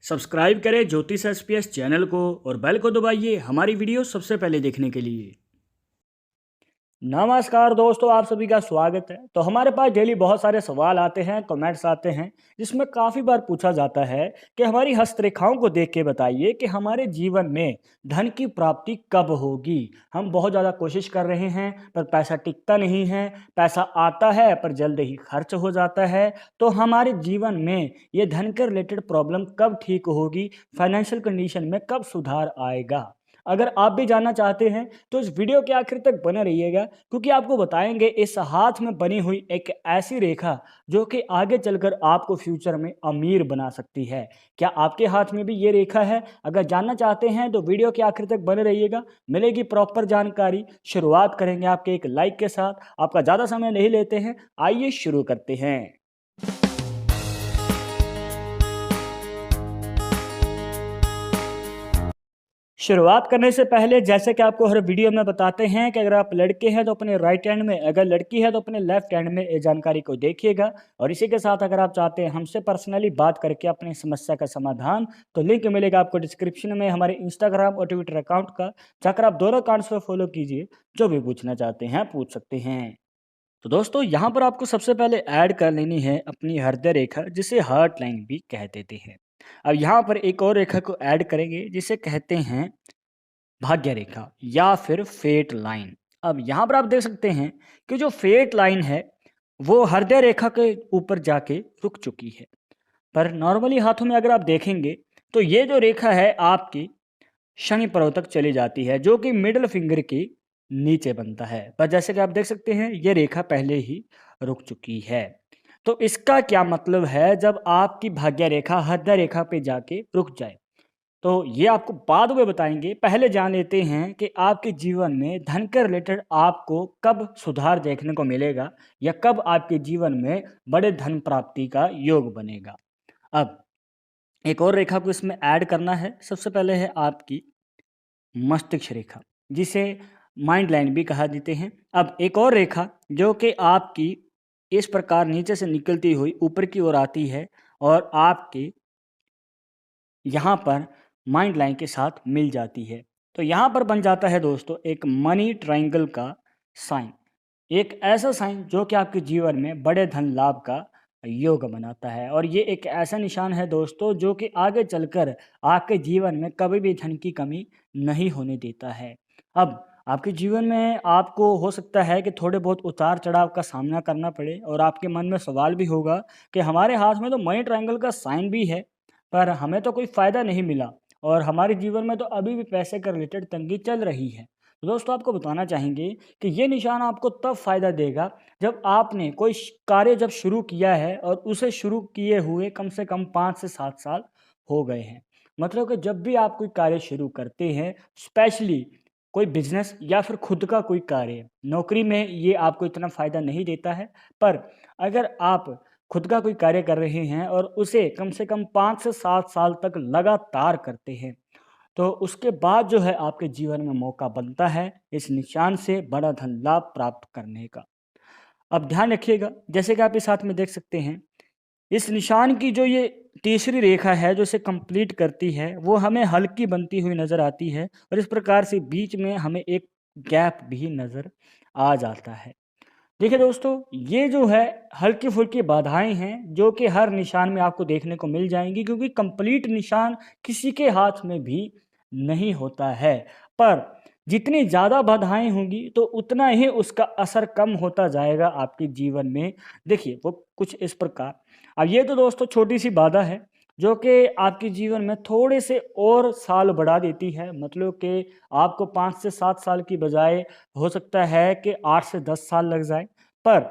Subscribe करें ज्योतिष SPS channel को और बेल को दबाइए हमारी वीडियो सबसे पहले देखने के लिए। नमस्कार दोस्तों, आप सभी का स्वागत है। तो हमारे पास डेली बहुत सारे सवाल आते हैं, कमेंट्स आते हैं, जिसमें काफ़ी बार पूछा जाता है कि हमारी हस्तरेखाओं को देख के बताइए कि हमारे जीवन में धन की प्राप्ति कब होगी। हम बहुत ज़्यादा कोशिश कर रहे हैं पर पैसा टिकता नहीं है, पैसा आता है पर जल्द ही खर्च हो जाता है। तो हमारे जीवन में ये धन के रिलेटेड प्रॉब्लम कब ठीक होगी, फाइनेंशियल कंडीशन में कब सुधार आएगा। अगर आप भी जानना चाहते हैं तो इस वीडियो के आखिर तक बने रहिएगा, क्योंकि आपको बताएंगे इस हाथ में बनी हुई एक ऐसी रेखा जो कि आगे चलकर आपको फ्यूचर में अमीर बना सकती है। क्या आपके हाथ में भी ये रेखा है? अगर जानना चाहते हैं तो वीडियो के आखिर तक बने रहिएगा, मिलेगी प्रॉपर जानकारी। शुरुआत करेंगे आपके एक लाइक के साथ। आपका ज़्यादा समय नहीं लेते हैं, आइए शुरू करते हैं। शुरुआत करने से पहले जैसे कि आपको हर वीडियो में बताते हैं कि अगर आप लड़के हैं तो अपने राइट हैंड में, अगर लड़की है तो अपने लेफ्ट हैंड में ये जानकारी को देखिएगा। और इसी के साथ अगर आप चाहते हैं हमसे पर्सनली बात करके अपनी समस्या का समाधान, तो लिंक मिलेगा आपको डिस्क्रिप्शन में हमारे इंस्टाग्राम और ट्विटर अकाउंट का। जाकर आप दोनों अकाउंट्स पर फॉलो कीजिए, जो भी पूछना चाहते हैं पूछ सकते हैं। तो दोस्तों यहाँ पर आपको सबसे पहले ऐड कर लेनी है अपनी हृदय रेखा, जिसे हार्ट लाइन भी कह देते हैं। अब यहाँ पर एक और रेखा को ऐड करेंगे जिसे कहते हैं भाग्य रेखा या फिर फेट लाइन। अब यहाँ पर आप देख सकते हैं कि जो फेट लाइन है वो हृदय रेखा के ऊपर जाके रुक चुकी है। पर नॉर्मली हाथों में अगर आप देखेंगे तो ये जो रेखा है आपकी शनि पर्व तक चली जाती है, जो कि मिडिल फिंगर के नीचे बनता है। पर जैसे कि आप देख सकते हैं ये रेखा पहले ही रुक चुकी है। तो इसका क्या मतलब है, जब आपकी भाग्य रेखा हृदय रेखा पे जाके रुक जाए तो ये आपको बाद में बताएंगे। पहले जान लेते हैं कि आपके जीवन में धन के रिलेटेड आपको कब सुधार देखने को मिलेगा या कब आपके जीवन में बड़े धन प्राप्ति का योग बनेगा। अब एक और रेखा को इसमें ऐड करना है। सबसे पहले है आपकी मस्तिष्क रेखा, जिसे माइंड लाइन भी कहा देते हैं। अब एक और रेखा जो कि आपकी इस प्रकार नीचे से निकलती हुई ऊपर की ओर आती है और आपके यहाँ पर माइंड लाइन के साथ मिल जाती है। तो यहाँ पर बन जाता है दोस्तों एक मनी ट्रायंगल का साइन, एक ऐसा साइन जो कि आपके जीवन में बड़े धन लाभ का योग बनाता है। और ये एक ऐसा निशान है दोस्तों जो कि आगे चलकर आपके जीवन में कभी भी धन की कमी नहीं होने देता है। अब आपके जीवन में आपको हो सकता है कि थोड़े बहुत उतार चढ़ाव का सामना करना पड़े और आपके मन में सवाल भी होगा कि हमारे हाथ में तो मनी ट्रायंगल का साइन भी है पर हमें तो कोई फ़ायदा नहीं मिला और हमारे जीवन में तो अभी भी पैसे के रिलेटेड तंगी चल रही है। तो दोस्तों आपको बताना चाहेंगे कि ये निशान आपको तब फ़ायदा देगा जब आपने कोई कार्य जब शुरू किया है और उसे शुरू किए हुए कम से कम 5 से 7 साल हो गए हैं। मतलब कि जब भी आप कोई कार्य शुरू करते हैं, स्पेशली कोई बिजनेस या फिर खुद का कोई कार्य, नौकरी में ये आपको इतना फ़ायदा नहीं देता है। पर अगर आप खुद का कोई कार्य कर रहे हैं और उसे कम से कम 5 से 7 साल तक लगातार करते हैं, तो उसके बाद जो है आपके जीवन में मौका बनता है इस निशान से बड़ा धन लाभ प्राप्त करने का। अब ध्यान रखिएगा, जैसे कि आप इस हाथ में देख सकते हैं, इस निशान की जो ये तीसरी रेखा है जो इसे कंप्लीट करती है, वो हमें हल्की बनती हुई नज़र आती है और इस प्रकार से बीच में हमें एक गैप भी नज़र आ जाता है। देखिए दोस्तों, ये जो है हल्की-फुल्की बाधाएँ हैं जो कि हर निशान में आपको देखने को मिल जाएँगी, क्योंकि कंप्लीट निशान किसी के हाथ में भी नहीं होता है। पर जितनी ज़्यादा बाधाएँ होंगी तो उतना ही उसका असर कम होता जाएगा आपके जीवन में। देखिए वो कुछ इस प्रकार। अब ये तो दोस्तों छोटी-सी बाधा है जो कि आपके जीवन में थोड़े से और साल बढ़ा देती है। मतलब कि आपको 5 से 7 साल की बजाय हो सकता है कि 8 से 10 साल लग जाए। पर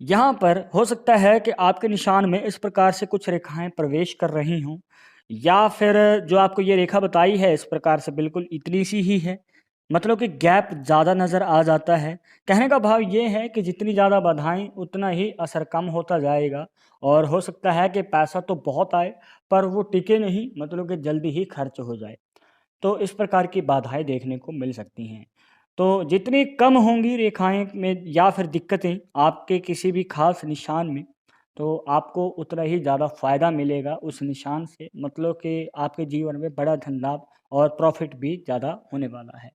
यहाँ पर हो सकता है कि आपके निशान में इस प्रकार से कुछ रेखाएँ प्रवेश कर रही हों, या फिर जो आपको ये रेखा बताई है इस प्रकार से बिल्कुल इतनी सी ही है। मतलब कि गैप ज़्यादा नज़र आ जाता है। कहने का भाव ये है कि जितनी ज़्यादा बाधाएँ उतना ही असर कम होता जाएगा और हो सकता है कि पैसा तो बहुत आए पर वो टिके नहीं, मतलब कि जल्दी ही खर्च हो जाए। तो इस प्रकार की बाधाएँ देखने को मिल सकती हैं। तो जितनी कम होंगी रेखाएँ में या फिर दिक्कतें आपके किसी भी ख़ास निशान में, तो आपको उतना ही ज़्यादा फ़ायदा मिलेगा उस निशान से, मतलब कि आपके जीवन में बड़ा धन लाभ और प्रॉफ़िट भी ज़्यादा होने वाला है।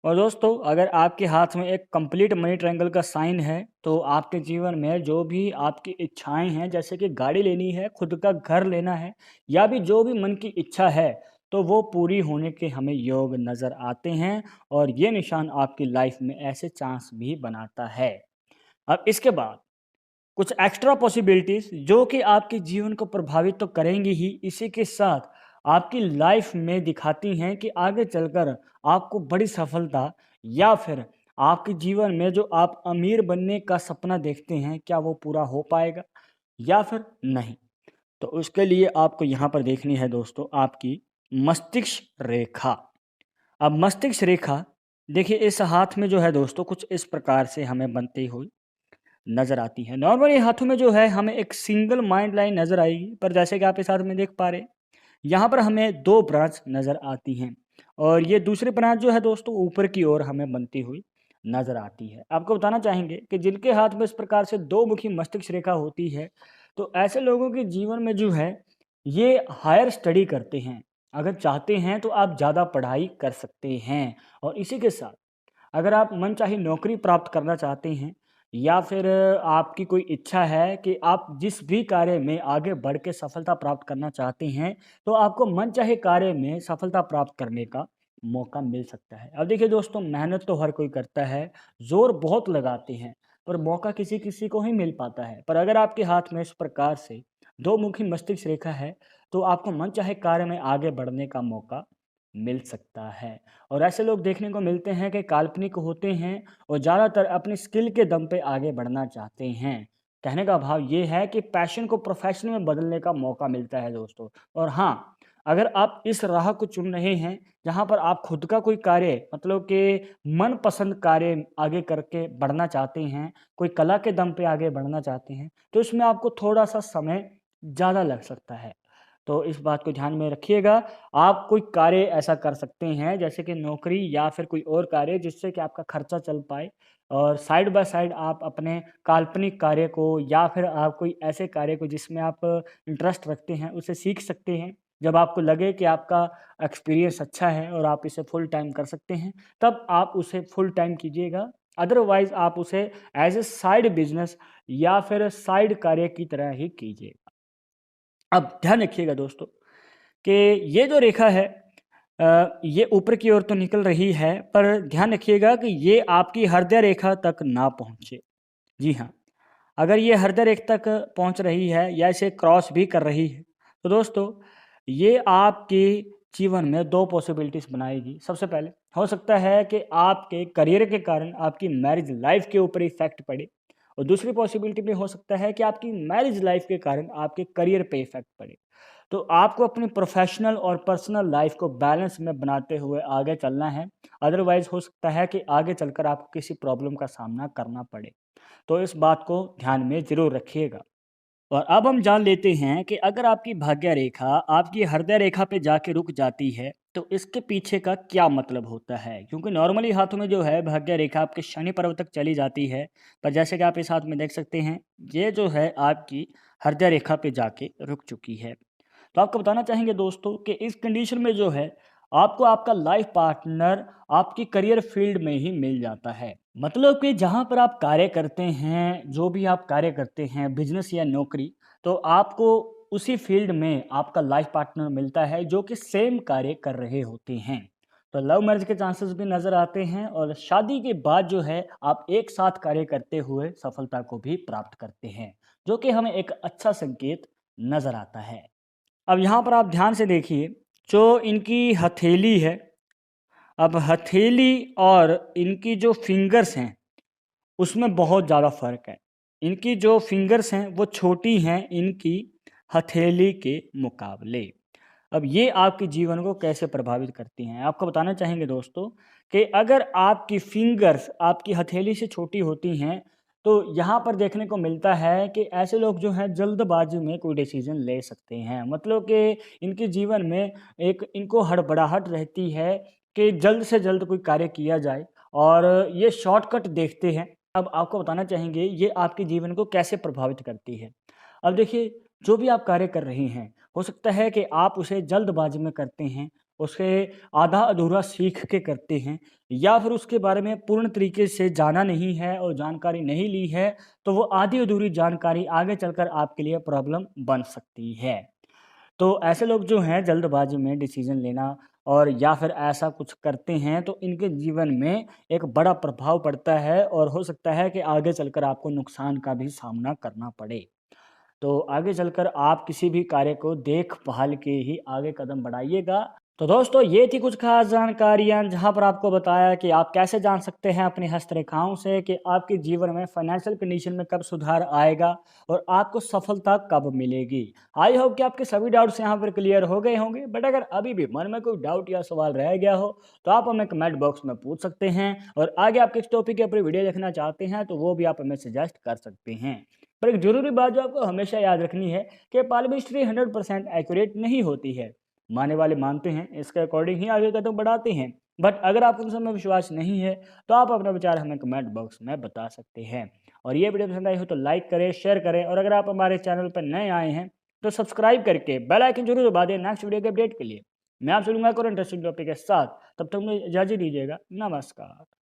और दोस्तों, अगर आपके हाथ में एक कंप्लीट मनी ट्रायंगल का साइन है, तो आपके जीवन में जो भी आपकी इच्छाएँ हैं, जैसे कि गाड़ी लेनी है, खुद का घर लेना है, या भी जो भी मन की इच्छा है, तो वो पूरी होने के हमें योग नज़र आते हैं। और ये निशान आपकी लाइफ में ऐसे चांस भी बनाता है। अब इसके बाद कुछ एक्स्ट्रा पॉसिबिलिटीज़ जो कि आपके जीवन को प्रभावित तो करेंगी ही, इसी के साथ आपकी लाइफ में दिखाती हैं कि आगे चलकर आपको बड़ी सफलता, या फिर आपके जीवन में जो आप अमीर बनने का सपना देखते हैं, क्या वो पूरा हो पाएगा या फिर नहीं। तो उसके लिए आपको यहाँ पर देखनी है दोस्तों आपकी मस्तिष्क रेखा। अब मस्तिष्क रेखा, देखिए इस हाथ में जो है दोस्तों, कुछ इस प्रकार से हमें बनती हुई नज़र आती है। नॉर्मली हाथों में जो है हमें एक सिंगल माइंड लाइन नज़र आएगी, पर जैसे कि आप इस हाथ में देख पा रहे हैं, यहाँ पर हमें 2 ब्रांच नज़र आती हैं, और ये दूसरी ब्रांच जो है दोस्तों ऊपर की ओर हमें बनती हुई नज़र आती है। आपको बताना चाहेंगे कि जिनके हाथ में इस प्रकार से 2 मुखी मस्तिष्क रेखा होती है, तो ऐसे लोगों के जीवन में जो है ये हायर स्टडी करते हैं। अगर चाहते हैं तो आप ज़्यादा पढ़ाई कर सकते हैं, और इसी के साथ अगर आप मनचाही नौकरी प्राप्त करना चाहते हैं, या फिर आपकी कोई इच्छा है कि आप जिस भी कार्य में आगे बढ़ के सफलता प्राप्त करना चाहते हैं, तो आपको मनचाहे कार्य में सफलता प्राप्त करने का मौका मिल सकता है। अब देखिए दोस्तों, मेहनत तो हर कोई करता है, ज़ोर बहुत लगाते हैं, पर मौका किसी-किसी को ही मिल पाता है। पर अगर आपके हाथ में इस प्रकार से 2 मुखी मस्तिष्क रेखा है, तो आपको मनचाहे कार्य में आगे बढ़ने का मौका मिल सकता है। और ऐसे लोग देखने को मिलते हैं कि काल्पनिक होते हैं और ज़्यादातर अपनी स्किल के दम पे आगे बढ़ना चाहते हैं। कहने का भाव ये है कि पैशन को प्रोफ़ेशन में बदलने का मौका मिलता है दोस्तों। और हाँ, अगर आप इस राह को चुन रहे हैं, जहाँ पर आप खुद का कोई कार्य, मतलब कि मनपसंद कार्य आगे करके बढ़ना चाहते हैं, कोई कला के दम पे आगे बढ़ना चाहते हैं, तो इसमें आपको थोड़ा-सा समय ज़्यादा लग सकता है। तो इस बात को ध्यान में रखिएगा। आप कोई कार्य ऐसा कर सकते हैं, जैसे कि नौकरी या फिर कोई और कार्य, जिससे कि आपका खर्चा चल पाए, और साइड बाय साइड आप अपने काल्पनिक कार्य को, या फिर आप कोई ऐसे कार्य को जिसमें आप इंटरेस्ट रखते हैं, उसे सीख सकते हैं। जब आपको लगे कि आपका एक्सपीरियंस अच्छा है और आप इसे फुल टाइम कर सकते हैं, तब आप उसे फुल टाइम कीजिएगा। अदरवाइज़ आप उसे एज़ ए साइड बिज़नेस या फिर साइड कार्य की तरह ही कीजिए। अब ध्यान रखिएगा दोस्तों कि ये जो रेखा है, ये ऊपर की ओर तो निकल रही है, पर ध्यान रखिएगा कि ये आपकी हृदय रेखा तक ना पहुँचे। जी हाँ, अगर ये हृदय रेखा तक पहुँच रही है या इसे क्रॉस भी कर रही है, तो दोस्तों ये आपके जीवन में 2 पॉसिबिलिटीज़ बनाएगी। सबसे पहले हो सकता है कि आपके करियर के कारण आपकी मैरिज लाइफ़ के ऊपर इफ़ेक्ट पड़े, और दूसरी पॉसिबिलिटी भी हो सकता है कि आपकी मैरिज लाइफ़ के कारण आपके करियर पे इफ़ेक्ट पड़े। तो आपको अपनी प्रोफ़ेशनल और पर्सनल लाइफ़ को बैलेंस में बनाते हुए आगे चलना है। अदरवाइज़ हो सकता है कि आगे चलकर आपको किसी प्रॉब्लम का सामना करना पड़े। तो इस बात को ध्यान में ज़रूर रखिएगा। और अब हम जान लेते हैं कि अगर आपकी भाग्य रेखा आपकी हृदय रेखा पे जाके रुक जाती है, तो इसके पीछे का क्या मतलब होता है। क्योंकि नॉर्मली हाथों में जो है भाग्य रेखा आपके शनि पर्वत तक चली जाती है, पर जैसे कि आप इस हाथ में देख सकते हैं, ये जो है आपकी हृदय रेखा पे जाके रुक चुकी है। तो आपको बताना चाहेंगे दोस्तों कि इस कंडीशन में जो है आपको आपका लाइफ पार्टनर आपकी करियर फील्ड में ही मिल जाता है। मतलब कि जहाँ पर आप कार्य करते हैं, जो भी आप कार्य करते हैं, बिजनेस या नौकरी, तो आपको उसी फील्ड में आपका लाइफ पार्टनर मिलता है जो कि सेम कार्य कर रहे होते हैं। तो लव मैरिज के चांसेस भी नज़र आते हैं, और शादी के बाद जो है आप एक साथ कार्य करते हुए सफलता को भी प्राप्त करते हैं, जो कि हमें एक अच्छा संकेत नज़र आता है। अब यहाँ पर आप ध्यान से देखिए, जो इनकी हथेली है, अब हथेली और इनकी जो फिंगर्स हैं, उसमें बहुत ज़्यादा फ़र्क है। इनकी जो फिंगर्स हैं, वो छोटी हैं इनकी हथेली के मुकाबले। अब ये आपके जीवन को कैसे प्रभावित करती हैं? आपको बताना चाहेंगे दोस्तों कि अगर आपकी फिंगर्स आपकी हथेली से छोटी होती हैं, तो यहाँ पर देखने को मिलता है कि ऐसे लोग जो हैं जल्दबाज़ी में कोई डिसीज़न ले सकते हैं। मतलब कि इनके जीवन में एक इनको हड़बड़ाहट रहती है कि जल्द से जल्द कोई कार्य किया जाए, और ये शॉर्टकट देखते हैं। अब आपको बताना चाहेंगे ये आपके जीवन को कैसे प्रभावित करती है। अब देखिए, जो भी आप कार्य कर रहे हैं, हो सकता है कि आप उसे जल्दबाजी में करते हैं, उसे आधा-अधूरा सीख के करते हैं या फिर उसके बारे में पूर्ण तरीके से जाना नहीं है और जानकारी नहीं ली है, तो वो आधी-अधूरी जानकारी आगे चलकर आपके लिए प्रॉब्लम बन सकती है। तो ऐसे लोग जो हैं जल्दबाजी में डिसीज़न लेना और या फिर ऐसा कुछ करते हैं तो इनके जीवन में एक बड़ा प्रभाव पड़ता है और हो सकता है कि आगे चलकर आपको नुकसान का भी सामना करना पड़े। तो आगे चलकर आप किसी भी कार्य को देख-भाल के ही आगे कदम बढ़ाइएगा। तो दोस्तों ये थी कुछ ख़ास जानकारियाँ जहाँ पर आपको बताया कि आप कैसे जान सकते हैं अपनी हस्तरेखाओं से कि आपके जीवन में फ़ाइनेंशियल कंडीशन में कब सुधार आएगा और आपको सफलता कब मिलेगी। आई होप कि आपके सभी डाउट्स यहाँ पर क्लियर हो गए होंगे। बट अगर अभी भी मन में कोई डाउट या सवाल रह गया हो तो आप हमें कमेंट बॉक्स में पूछ सकते हैं और आगे आप किस टॉपिक के ऊपर वीडियो देखना चाहते हैं तो वो भी आप हमें सजेस्ट कर सकते हैं। पर एक ज़रूरी बात जो आपको हमेशा याद रखनी है कि पालवी हिस्ट्री 100% एक्यूरेट नहीं होती है। मानने वाले मानते हैं, इसके अकॉर्डिंग ही आगे कदम बढ़ाते हैं। बट अगर आपको उन सब में विश्वास नहीं है, तो आप अपना विचार हमें कमेंट बॉक्स में बता सकते हैं। और ये वीडियो पसंद आई हो तो लाइक करें, शेयर करें और अगर आप हमारे चैनल पर नए आए हैं, तो सब्सक्राइब करके बेल आइकन जरूर दबा दें नेक्स्ट वीडियो के अपडेट के लिए। मैं आपसे मिलूंगा एक और इंटरेस्टिंग टॉपिक के साथ, तब तक मुझे इजाज़त दीजिएगा। नमस्कार।